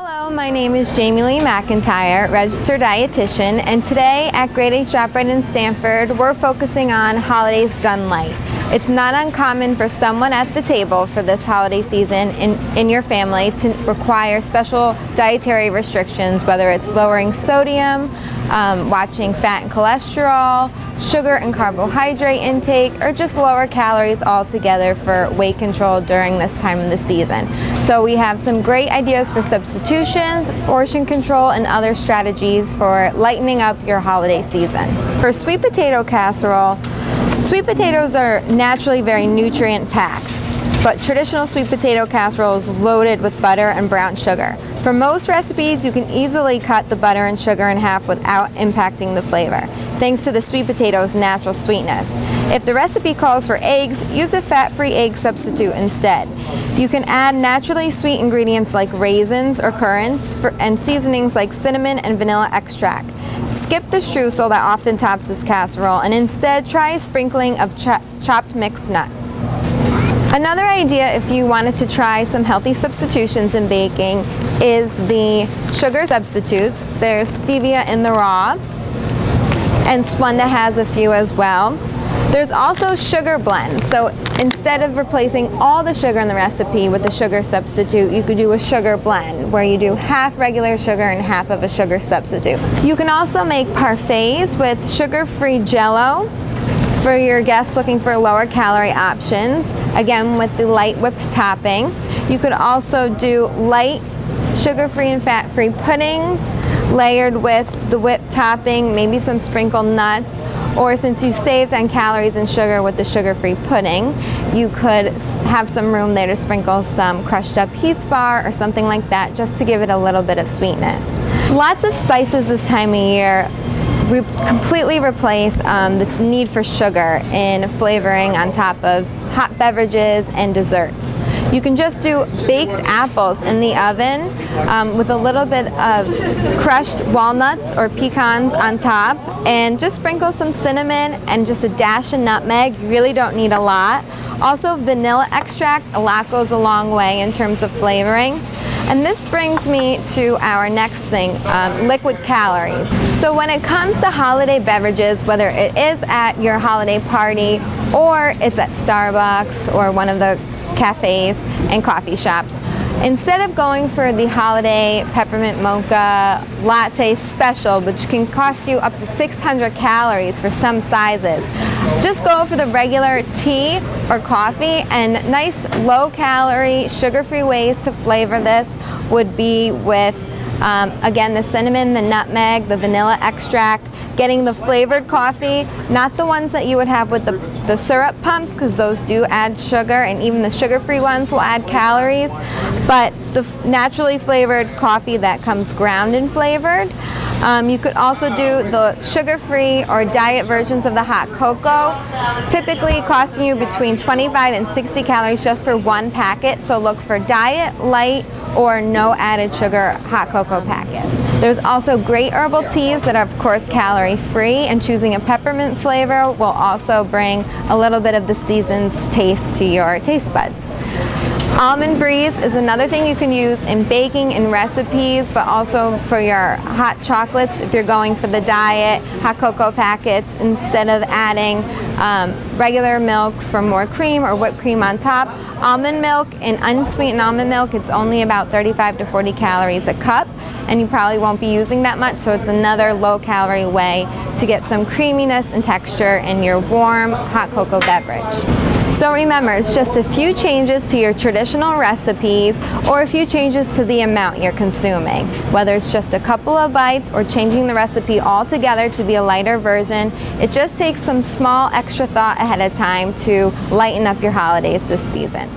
Hello, my name is Jamie Lee McIntyre, registered dietitian, and today at Grade A ShopRite in Stanford, we're focusing on holidays done light. It's not uncommon for someone at the table for this holiday season in your family to require special dietary restrictions, whether it's lowering sodium, watching fat and cholesterol, sugar and carbohydrate intake, or just lower calories altogether for weight control during this time of the season. So we have some great ideas for substitutions, portion control, and other strategies for lightening up your holiday season. For sweet potato casserole, sweet potatoes are naturally very nutrient packed, but traditional sweet potato casserole is loaded with butter and brown sugar. For most recipes, you can easily cut the butter and sugar in half without impacting the flavor, thanks to the sweet potato's natural sweetness. If the recipe calls for eggs, use a fat-free egg substitute instead. You can add naturally sweet ingredients like raisins or currants and seasonings like cinnamon and vanilla extract. Skip the streusel that often tops this casserole and instead try a sprinkling of chopped mixed nuts. Another idea, if you wanted to try some healthy substitutions in baking, is the sugar substitutes. There's stevia in the raw, and Splenda has a few as well. There's also sugar blends. So instead of replacing all the sugar in the recipe with a sugar substitute, you could do a sugar blend where you do half regular sugar and half of a sugar substitute. You can also make parfaits with sugar-free Jell-O for your guests looking for lower calorie options, again with the light whipped topping. You could also do light sugar-free and fat-free puddings layered with the whipped topping, maybe some sprinkled nuts, or since you saved on calories and sugar with the sugar-free pudding, you could have some room there to sprinkle some crushed up Heath bar or something like that, just to give it a little bit of sweetness. Lots of spices this time of year completely replace the need for sugar in flavoring on top of hot beverages and desserts. You can just do baked apples in the oven with a little bit of crushed walnuts or pecans on top, and just sprinkle some cinnamon and just a dash of nutmeg. You really don't need a lot. Also, vanilla extract, a lot goes a long way in terms of flavoring. And this brings me to our next thing, liquid calories. So when it comes to holiday beverages, whether it is at your holiday party or it's at Starbucks or one of the cafes and coffee shops, instead of going for the holiday peppermint mocha latte special, which can cost you up to 600 calories for some sizes, just go for the regular tea or coffee. And nice low-calorie, sugar-free ways to flavor this would be with again, the cinnamon, the nutmeg, the vanilla extract, getting the flavored coffee, not the ones that you would have with the syrup pumps, because those do add sugar, and even the sugar-free ones will add calories, but the naturally flavored coffee that comes ground and flavored. You could also do the sugar-free or diet versions of the hot cocoa, typically costing you between 25 and 60 calories just for one packet, so look for diet, light, or no added sugar hot cocoa packets. There's also great herbal teas that are of course calorie free, and choosing a peppermint flavor will also bring a little bit of the season's taste to your taste buds. Almond Breeze is another thing you can use in baking and recipes, but also for your hot chocolates if you're going for the diet, hot cocoa packets, instead of adding regular milk for more cream or whipped cream on top. Almond milk and unsweetened almond milk, it's only about 35 to 40 calories a cup, and you probably won't be using that much, so it's another low-calorie way to get some creaminess and texture in your warm hot cocoa beverage. So remember, it's just a few changes to your traditional recipes or a few changes to the amount you're consuming. Whether it's just a couple of bites or changing the recipe altogether to be a lighter version, it just takes some small extra thought ahead of time to lighten up your holidays this season.